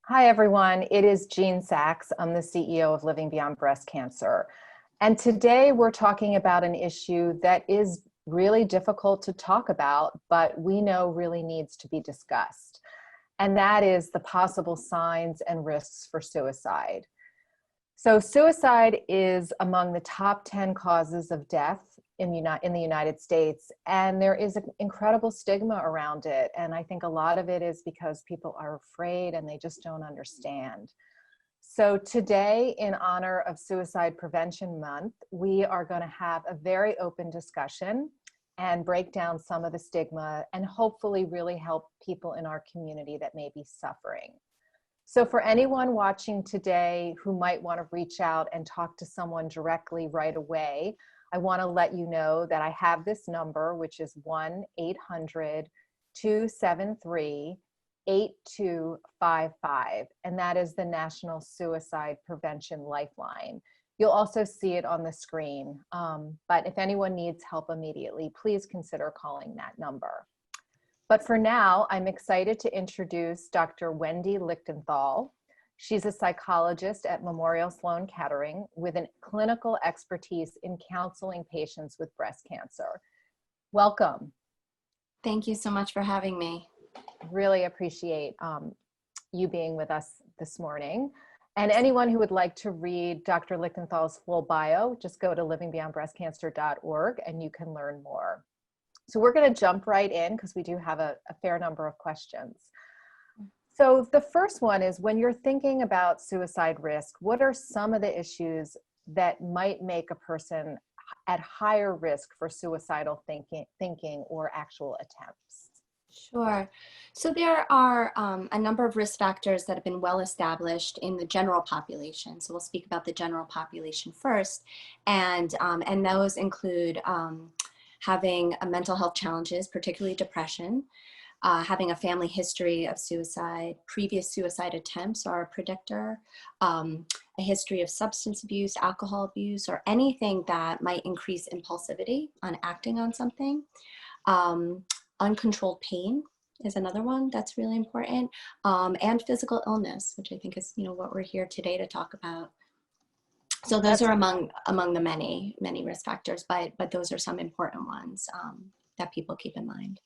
Hi, everyone. It is Jean Sachs. I'm the CEO of Living Beyond Breast Cancer. And today we're talking about an issue that is really difficult to talk about, but we know really needs to be discussed. And that is the possible signs and risks for suicide. So suicide is among the top 10 causes of death in the United States, and there is an incredible stigma around it. And I think a lot of it is because people are afraid and they just don't understand. So today, in honor of Suicide Prevention Month, we are going to have a very open discussion and break down some of the stigma and hopefully really help people in our community that may be suffering. So for anyone watching today who might want to reach out and talk to someone directly right away, I want to let you know that I have this number, which is 1-800-273-8255, and that is the National Suicide Prevention Lifeline. You'll also see it on the screen, but if anyone needs help immediately, please consider calling that number. But for now, I'm excited to introduce Dr. Wendy Lichtenthal. She's a psychologist at Memorial Sloan Kettering with a clinical expertise in counseling patients with breast cancer. Welcome. Thank you so much for having me. Really appreciate you being with us this morning. And anyone who would like to read Dr. Lichtenthal's full bio, just go to livingbeyondbreastcancer.org and you can learn more. So we're going to jump right in because we do have a fair number of questions. So the first one is, when you're thinking about suicide risk, what are some of the issues that might make a person at higher risk for suicidal thinking or actual attempts? Sure. So there are a number of risk factors that have been well established in the general population. So we'll speak about the general population first. And those include having mental health challenges, particularly depression, having a family history of suicide, previous suicide attempts are a predictor, a history of substance abuse, alcohol abuse, or anything that might increase impulsivity on acting on something. Uncontrolled pain is another one that's really important, and physical illness, which I think is what we're here today to talk about. So those are among the many risk factors, but those are some important ones that people keep in mind.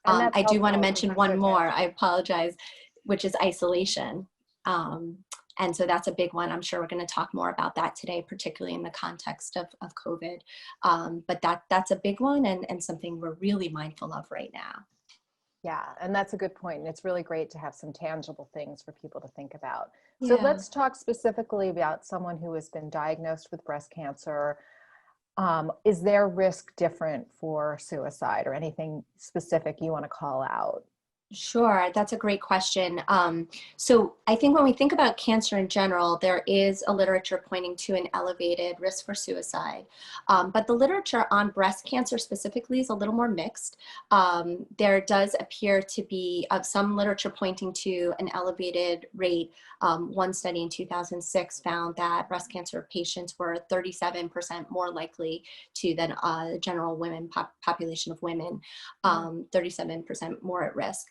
I do want to mention one more, I apologize, which is isolation. And so that's a big one. I'm sure we're going to talk more about that today, particularly in the context of COVID. But that's a big one and something we're really mindful of right now. Yeah, and that's a good point. And it's really great to have some tangible things for people to think about. So let's talk specifically about someone who has been diagnosed with breast cancer. Is their risk different for suicide, or anything specific you want to call out? Sure, that's a great question. So I think when we think about cancer in general, there is a literature pointing to an elevated risk for suicide. But the literature on breast cancer specifically is a little more mixed. There does appear to be some literature pointing to an elevated rate. One study in 2006 found that breast cancer patients were 37% more likely to than the general population of women, 37% more at risk.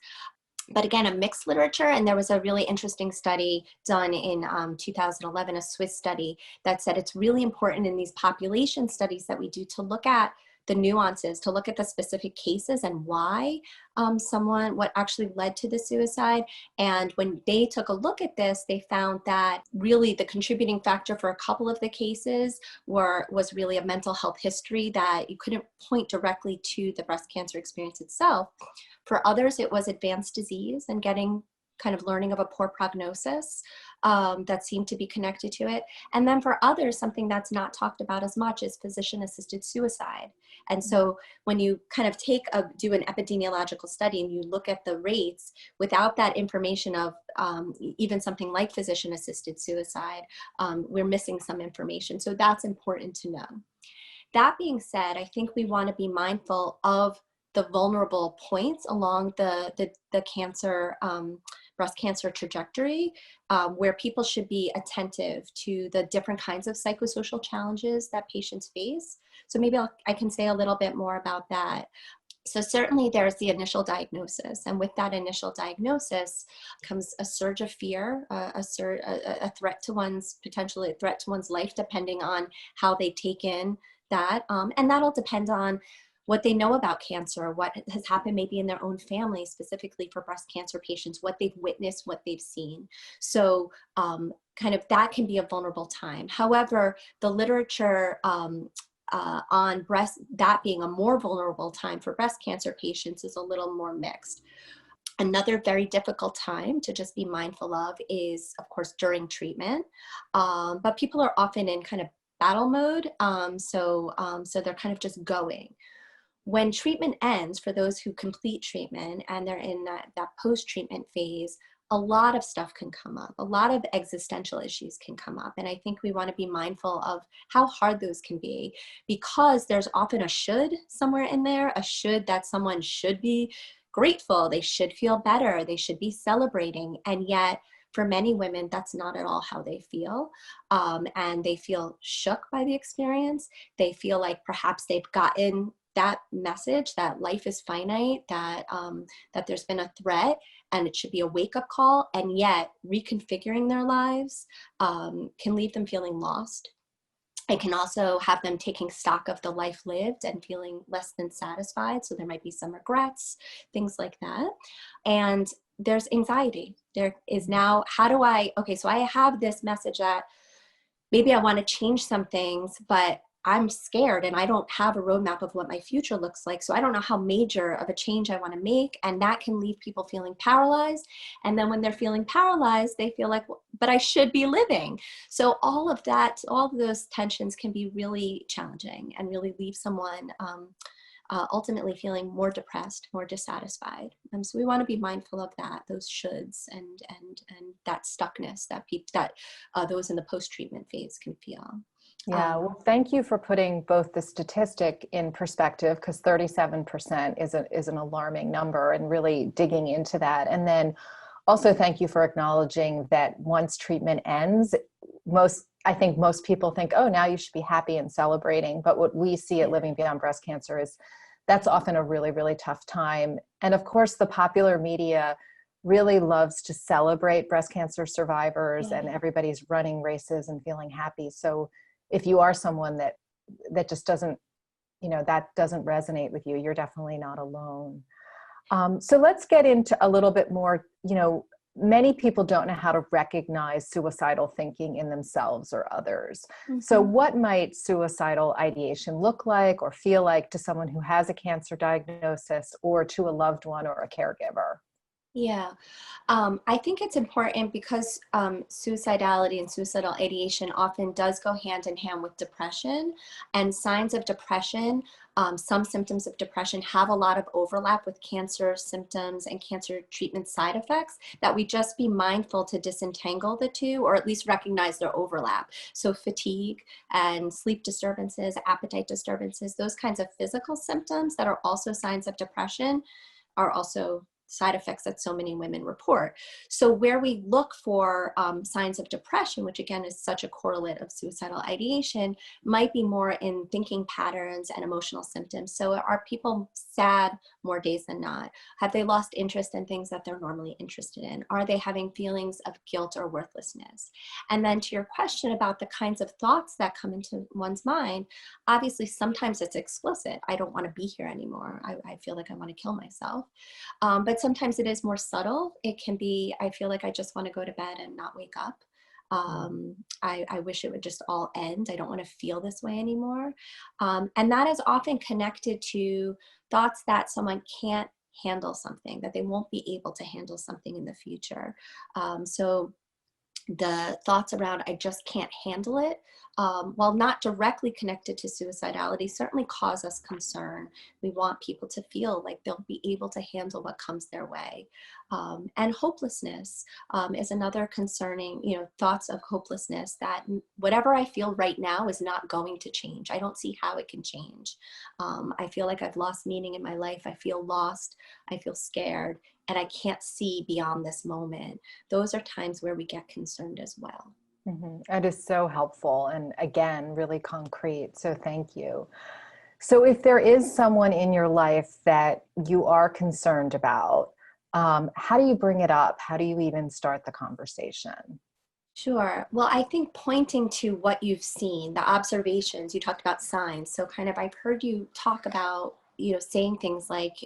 But again, a mixed literature, and there was a really interesting study done in 2011, a Swiss study that said it's really important in these population studies that we do to look at the nuances, to look at the specific cases and why what actually led to the suicide. And when they took a look at this, they found that really the contributing factor for a couple of the cases was really a mental health history that you couldn't point directly to the breast cancer experience itself. For others, it was advanced disease and learning of a poor prognosis that seemed to be connected to it. And then for others, something that's not talked about as much is physician-assisted suicide. And so when you do an epidemiological study and you look at the rates without that information of even something like physician-assisted suicide, we're missing some information. So that's important to know. That being said, I think we want to be mindful of the vulnerable points along the cancer, breast cancer trajectory, where people should be attentive to the different kinds of psychosocial challenges that patients face. So maybe I can say a little bit more about that. So certainly there's the initial diagnosis, and with that initial diagnosis comes a surge of fear, a threat to potentially a threat to one's life, depending on how they take in that. And that'll depend on what they know about cancer, what has happened maybe in their own family, specifically for breast cancer patients, what they've witnessed, what they've seen. So kind of that can be a vulnerable time. However, the literature on that being a more vulnerable time for breast cancer patients is a little more mixed. Another very difficult time to just be mindful of is, of course, during treatment. But people are often in kind of battle mode, so they're kind of just going. When treatment ends, for those who complete treatment and they're in that post-treatment phase, a lot of stuff can come up. A lot of existential issues can come up. And I think we want to be mindful of how hard those can be, because there's often a should somewhere in there, a should that someone should be grateful, they should feel better, they should be celebrating. And yet, for many women, that's not at all how they feel. And they feel shook by the experience. They feel like perhaps they've gotten that message that life is finite, that there's been a threat, and it should be a wake-up call. And yet reconfiguring their lives can leave them feeling lost. It can also have them taking stock of the life lived and feeling less than satisfied. So there might be some regrets, things like that. And there's anxiety. There is now, so I have this message that maybe I want to change some things, but I'm scared and I don't have a roadmap of what my future looks like. So I don't know how major of a change I want to make. And that can leave people feeling paralyzed. And then when they're feeling paralyzed, they feel like, well, but I should be living. So all of those tensions can be really challenging and really leave someone ultimately feeling more depressed, more dissatisfied. So we want to be mindful of that, those shoulds and that stuckness that those in the post-treatment phase can feel. Yeah, well, thank you for putting both the statistic in perspective, because 37% is an alarming number, and really digging into that. And then also thank you for acknowledging that once treatment ends, I think most people think, oh, now you should be happy and celebrating. But what we see at Living Beyond Breast Cancer is that's often a really, really tough time. And of course, the popular media really loves to celebrate breast cancer survivors, and everybody's running races and feeling happy. So if you are someone that just doesn't, that doesn't resonate with you, you're definitely not alone. So let's get into a little bit more, many people don't know how to recognize suicidal thinking in themselves or others. Mm-hmm. So what might suicidal ideation look like or feel like to someone who has a cancer diagnosis, or to a loved one or a caregiver? Yeah, I think it's important because suicidality and suicidal ideation often does go hand in hand with depression, and signs of depression. Some symptoms of depression have a lot of overlap with cancer symptoms and cancer treatment side effects, that we just be mindful to disentangle the two, or at least recognize their overlap. So fatigue and sleep disturbances, appetite disturbances, those kinds of physical symptoms that are also signs of depression are also side effects that so many women report. So where we look for signs of depression, which again is such a correlate of suicidal ideation, might be more in thinking patterns and emotional symptoms. So are people sad more days than not? Have they lost interest in things that they're normally interested in? Are they having feelings of guilt or worthlessness? And then to your question about the kinds of thoughts that come into one's mind, obviously sometimes it's explicit. I don't want to be here anymore. I feel like I want to kill myself. But sometimes it is more subtle. It can be, I feel like I just want to go to bed and not wake up. I wish it would just all end. I don't want to feel this way anymore. And that is often connected to thoughts that someone can't handle something, that they won't be able to handle something in the future. So the thoughts around I just can't handle it, while not directly connected to suicidality, certainly cause us concern. We want people to feel like they'll be able to handle what comes their way. And hopelessness is another concerning, thoughts of hopelessness, that whatever I feel right now is not going to change. I don't see how it can change. I feel like I've lost meaning in my life. I feel lost. I feel scared. And I can't see beyond this moment. Those are times where we get concerned as well. Mm-hmm. That is so helpful. And again, really concrete. So thank you. So if there is someone in your life that you are concerned about, how do you bring it up? How do you even start the conversation? Sure. Well, I think pointing to what you've seen, the observations, you talked about signs. So kind of, I've heard you talk about, saying things like,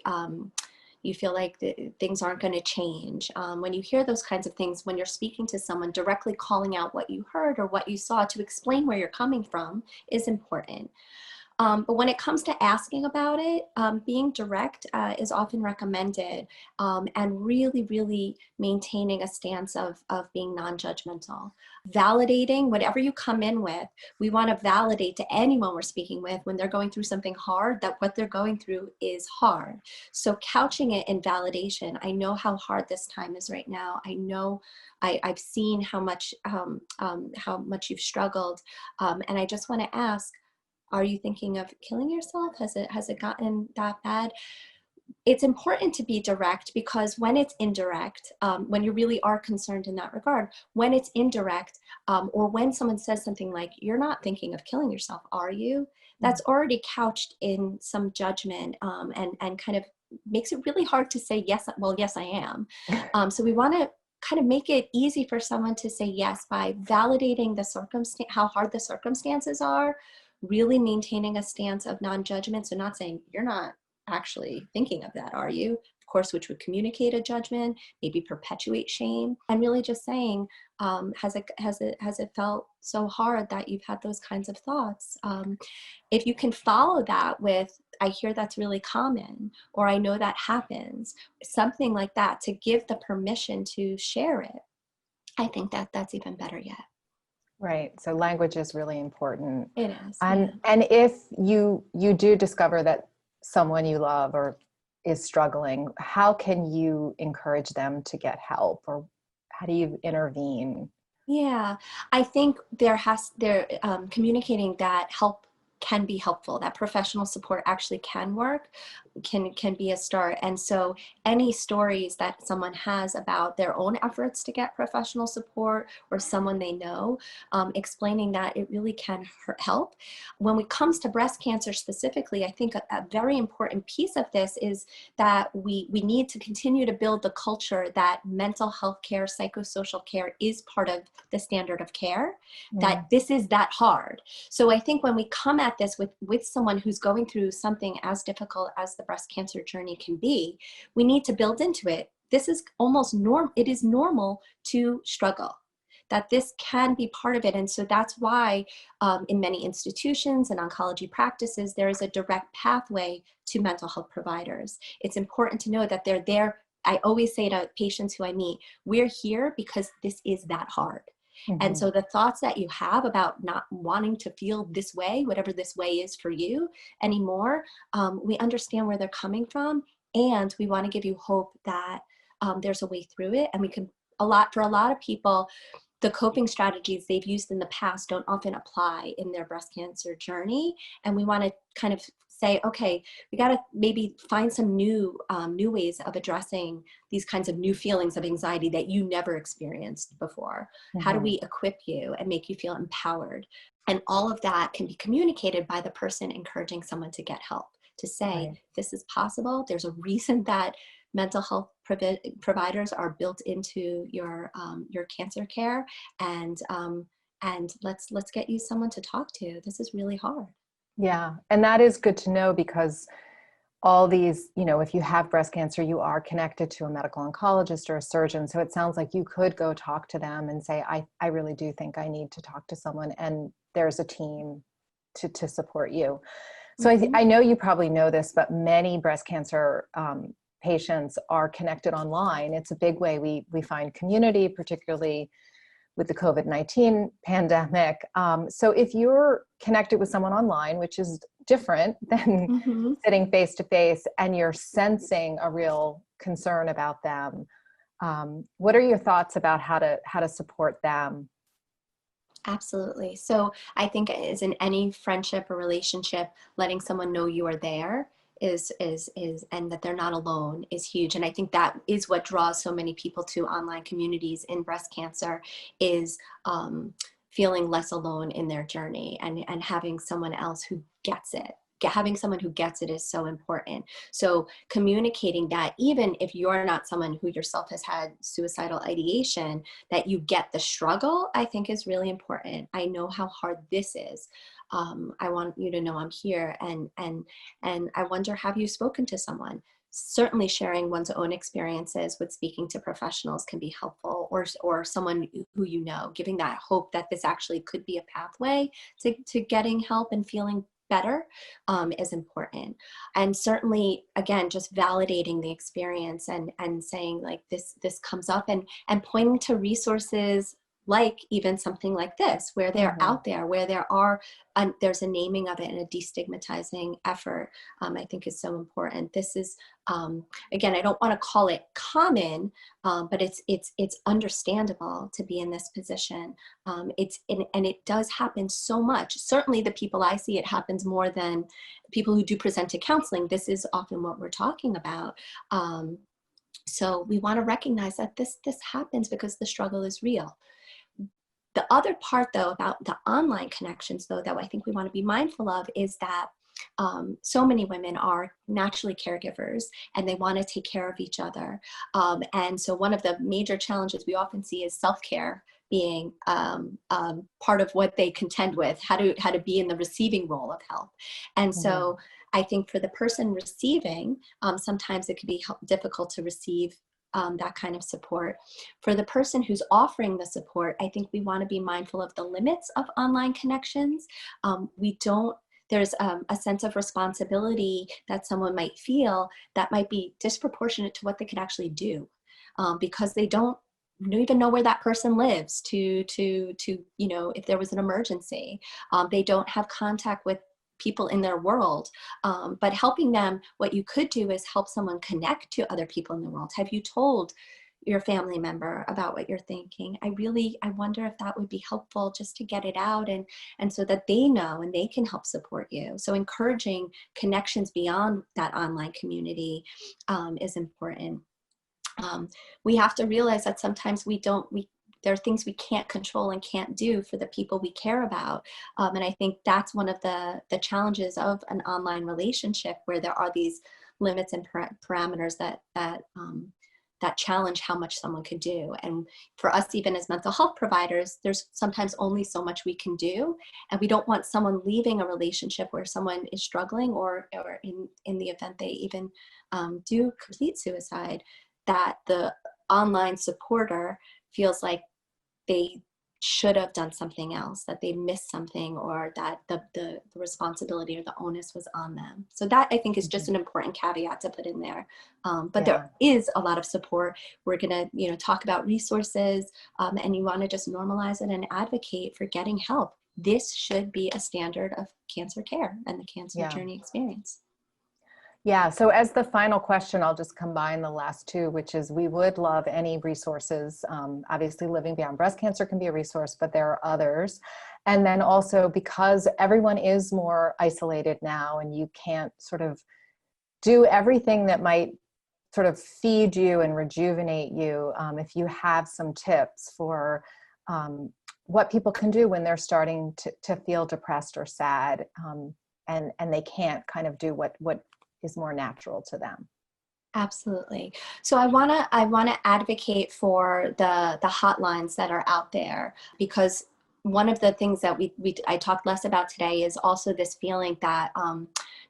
you feel like things aren't going to change. When you hear those kinds of things, when you're speaking to someone, directly calling out what you heard or what you saw to explain where you're coming from is important. But when it comes to asking about it, being direct is often recommended, and really, really maintaining a stance of being non-judgmental. Validating whatever you come in with, we want to validate to anyone we're speaking with when they're going through something hard, that what they're going through is hard. So couching it in validation, I know how hard this time is right now. I know I've seen how much you've struggled, and I just want to ask, are you thinking of killing yourself? Has it gotten that bad? It's important to be direct, because when it's indirect, when you really are concerned in that regard, when it's indirect, or when someone says something like, "You're not thinking of killing yourself, are you?" That's already couched in some judgment, and kind of makes it really hard to say yes. Well, yes, I am. So we want to kind of make it easy for someone to say yes by validating the circumstance, how hard the circumstances are, really maintaining a stance of non-judgment. So not saying, "You're not actually thinking of that, are you?" Of course, which would communicate a judgment, maybe perpetuate shame, and really just saying, has it felt so hard that you've had those kinds of thoughts? If you can follow that with, "I hear that's really common," or "I know that happens," something like that, to give the permission to share it, I think that that's even better yet. Right. So language is really important. It is, yeah. And if you do discover that someone you love or is struggling, how can you encourage them to get help, or how do you intervene? Yeah, I think communicating that help can be helpful, that professional support actually can work, can be a start. And so any stories that someone has about their own efforts to get professional support, or someone they know, explaining that it really can help. When it comes to breast cancer specifically, I think a very important piece of this is that we need to continue to build the culture that mental health care, psychosocial care is part of the standard of care, that this is that hard. So I think when we come at this with someone who's going through something as difficult as the breast cancer journey can be, we need to build into it, this is it is normal to struggle, that this can be part of it. And so that's why in many institutions and oncology practices, there is a direct pathway to mental health providers. It's important to know that they're there. I always say to patients who I meet, we're here because this is that hard. And so the thoughts that you have about not wanting to feel this way, whatever this way is for you anymore, we understand where they're coming from, and we want to give you hope that there's a way through it. And we can, for a lot of people, the coping strategies they've used in the past don't often apply in their breast cancer journey. And we want to kind of say, okay, we got to maybe find some new ways of addressing these kinds of new feelings of anxiety that you never experienced before. How do we equip you and make you feel empowered? And all of that can be communicated by the person encouraging someone to get help, to say, this is possible. There's a reason that mental health providers are built into your cancer care, and let's get you someone to talk to. This is really hard. Yeah. And that is good to know, because all these, if you have breast cancer, you are connected to a medical oncologist or a surgeon. So it sounds like you could go talk to them and say, I really do think I need to talk to someone, and there's a team to support you. So I know you probably know this, but many breast cancer patients are connected online. It's a big way we find community, particularly with the COVID-19 pandemic. So if you're connected with someone online, which is different than sitting face to face, and you're sensing a real concern about them, what are your thoughts about how to support them? Absolutely. So I think, as in any friendship or relationship, letting someone know you are there is and that they're not alone is huge. And I think that is what draws so many people to online communities in breast cancer, is feeling less alone in their journey, and having someone else who gets having someone who gets it is so important. So communicating that, even if you're not someone who yourself has had suicidal ideation, that you get the struggle, I think is really important. I know how hard this is. I want you to know I'm here, and I wonder, have you spoken to someone? Certainly sharing one's own experiences with speaking to professionals can be helpful, or someone who you know, giving that hope that this actually could be a pathway to getting help and feeling better is important. And certainly, again, just validating the experience and saying like this comes up, and pointing to resources like even something like this, where they're out there, where there's a naming of it and a destigmatizing effort, I think is so important. This is, again, I don't want to call it common, but it's understandable to be in this position. And it does happen so much. Certainly the people I see, it happens more than people who do present to counseling. This is often what we're talking about. So we want to recognize that this happens because the struggle is real. The other part, though, about the online connections, though, that I think we want to be mindful of is that so many women are naturally caregivers, and they want to take care of each other. And so one of the major challenges we often see is self-care being part of what they contend with, how to be in the receiving role of help. And so I think for the person receiving, sometimes it can be difficult to receive that kind of support. For the person who's offering the support, I think we want to be mindful of the limits of online connections. There's a sense of responsibility that someone might feel that might be disproportionate to what they could actually do, because they don't even know where that person lives to if there was an emergency. They don't have contact with people in their world, but helping them, what you could do is help someone connect to other people in the world. Have you told your family member about what you're thinking? I wonder if that would be helpful, just to get it out, and so that they know and they can help support you. So encouraging connections beyond that online community is important. We have to realize that sometimes there are things we can't control and can't do for the people we care about. And I think that's one of the challenges of an online relationship, where there are these limits and parameters that challenge how much someone could do. And for us, even as mental health providers, there's sometimes only so much we can do. And we don't want someone leaving a relationship where someone is struggling, or in the event they even do complete suicide, that the online supporter feels like they should have done something else, that they missed something, or that the responsibility or the onus was on them. So that, I think, is just an important caveat to put in there. But there is a lot of support. We're going to talk about resources, and you want to just normalize it and advocate for getting help. This should be a standard of cancer care and the cancer journey experience. Yeah, so as the final question, I'll just combine the last two, which is we would love any resources. Obviously, Living Beyond Breast Cancer can be a resource, but there are others. And then also, because everyone is more isolated now, and you can't sort of do everything that might sort of feed you and rejuvenate you, if you have some tips for what people can do when they're starting to feel depressed or sad, and they can't kind of do what is more natural to them. Absolutely. So I want to advocate for the hotlines that are out there, because one of the things that I talked less about today is also this feeling that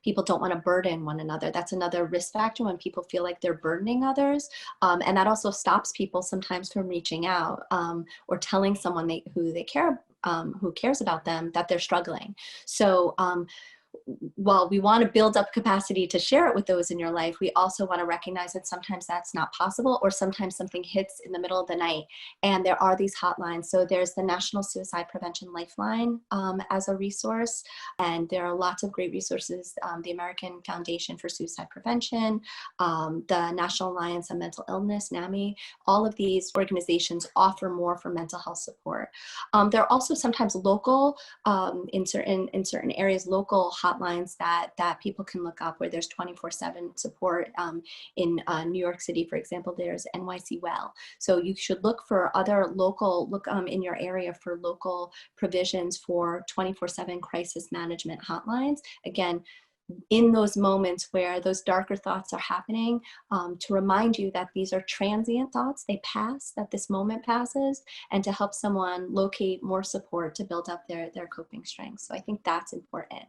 people don't want to burden one another. That's another risk factor, when people feel like they're burdening others. And that also stops people sometimes from reaching out or telling someone who cares about them, that they're struggling. So while we want to build up capacity to share it with those in your life, we also want to recognize that sometimes that's not possible, or sometimes something hits in the middle of the night. And there are these hotlines. So there's the National Suicide Prevention Lifeline as a resource. And there are lots of great resources. The American Foundation for Suicide Prevention, the National Alliance on Mental Illness, NAMI, all of these organizations offer more for mental health support. There are also sometimes local, in certain areas, local hotlines that people can look up, where there's 24/7 support. In New York City, for example, there's NYC Well. So you should look for other local, in your area for local provisions for 24/7 crisis management hotlines. Again, in those moments where those darker thoughts are happening, to remind you that these are transient thoughts, they pass, that this moment passes, and to help someone locate more support to build up their coping strength. So I think that's important.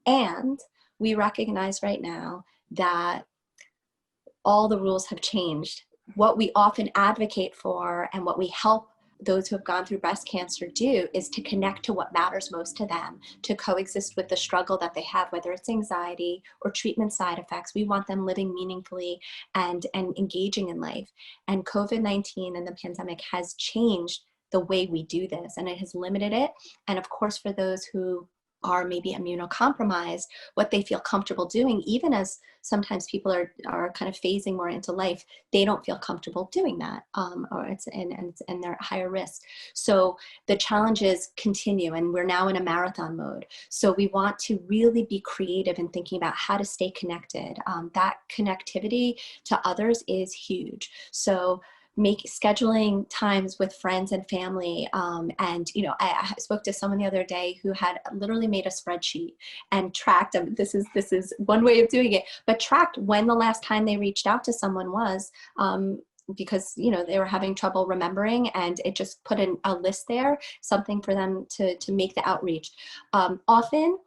And we recognize right now that all the rules have changed. What we often advocate for and what we help those who have gone through breast cancer do is to connect to what matters most to them, to coexist with the struggle that they have, whether it's anxiety or treatment side effects. We want them living meaningfully and engaging in life. And COVID-19 and the pandemic has changed the way we do this, and it has limited it. And of course, for those who are maybe immunocompromised, what they feel comfortable doing, even as sometimes people are kind of phasing more into life, they don't feel comfortable doing that, and they're at higher risk. So the challenges continue, and we're now in a marathon mode. So we want to really be creative in thinking about how to stay connected. That connectivity to others is huge. So scheduling times with friends and family. And, you know, I spoke to someone the other day who had literally made a spreadsheet and tracked, this is one way of doing it, but tracked when the last time they reached out to someone was, because, you know, they were having trouble remembering, and it just put a list there, something for them to make the outreach. Often,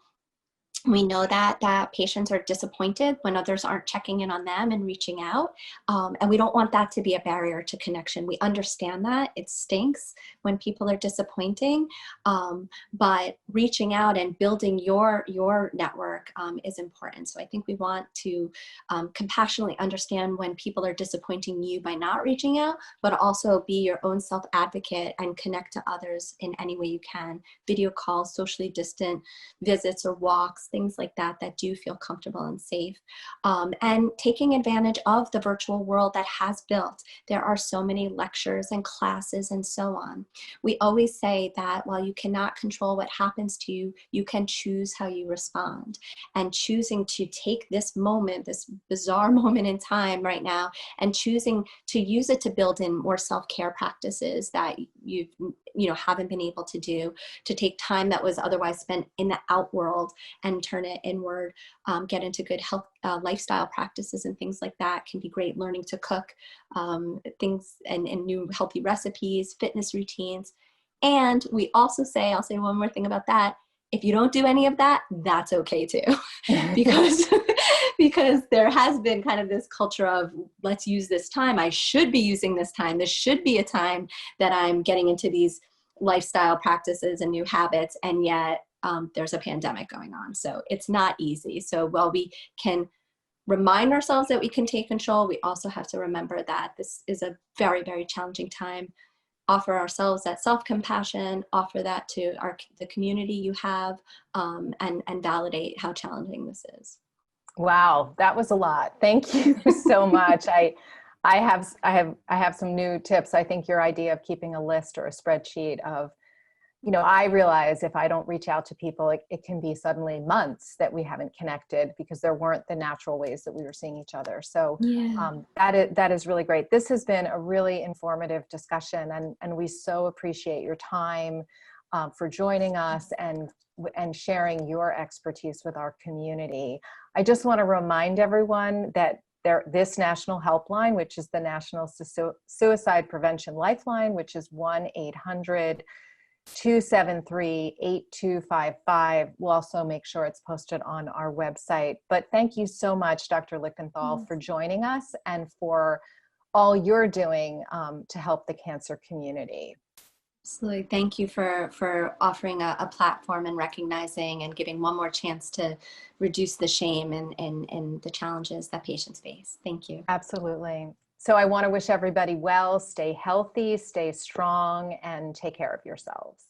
we know that patients are disappointed when others aren't checking in on them and reaching out. And we don't want that to be a barrier to connection. We understand that it stinks when people are disappointing, but reaching out and building your network is important. So I think we want to compassionately understand when people are disappointing you by not reaching out, but also be your own self-advocate and connect to others in any way you can. Video calls, socially distant visits or walks, things like that do feel comfortable and safe, and taking advantage of the virtual world that has built. There are so many lectures and classes and so on. We always say that while you cannot control what happens to you, you can choose how you respond. And choosing to take this moment, this bizarre moment in time right now, and choosing to use it to build in more self-care practices that you haven't been able to do, to take time that was otherwise spent in the out world and turn it inward, get into good health lifestyle practices and things like that can be great. Learning to cook, things and new healthy recipes, fitness routines. And we also say, I'll say one more thing about that, if you don't do any of that, that's okay too. because there has been kind of this culture of, let's use this time, I should be using this time, this should be a time that I'm getting into these lifestyle practices and new habits, and yet there's a pandemic going on. So it's not easy. So while we can remind ourselves that we can take control, we also have to remember that this is a very, very challenging time. Offer ourselves that self-compassion, offer that to the community you have, and validate how challenging this is. Wow, that was a lot. Thank you so much. I have some new tips. I think your idea of keeping a list or a spreadsheet of, you know, I realize if I don't reach out to people, it can be suddenly months that we haven't connected because there weren't the natural ways that we were seeing each other. So Yeah. that is really great. This has been a really informative discussion, and we so appreciate your time for joining us and sharing your expertise with our community. I just want to remind everyone that this national helpline, which is the National Suicide Prevention Lifeline, which is 1-800-273-8255. We'll also make sure it's posted on our website. But thank you so much, Dr. Lichtenthal, for joining us and for all you're doing to help the cancer community. Absolutely. Thank you for offering a platform and recognizing and giving one more chance to reduce the shame and the challenges that patients face. Thank you. Absolutely. So I want to wish everybody well, stay healthy, stay strong, and take care of yourselves.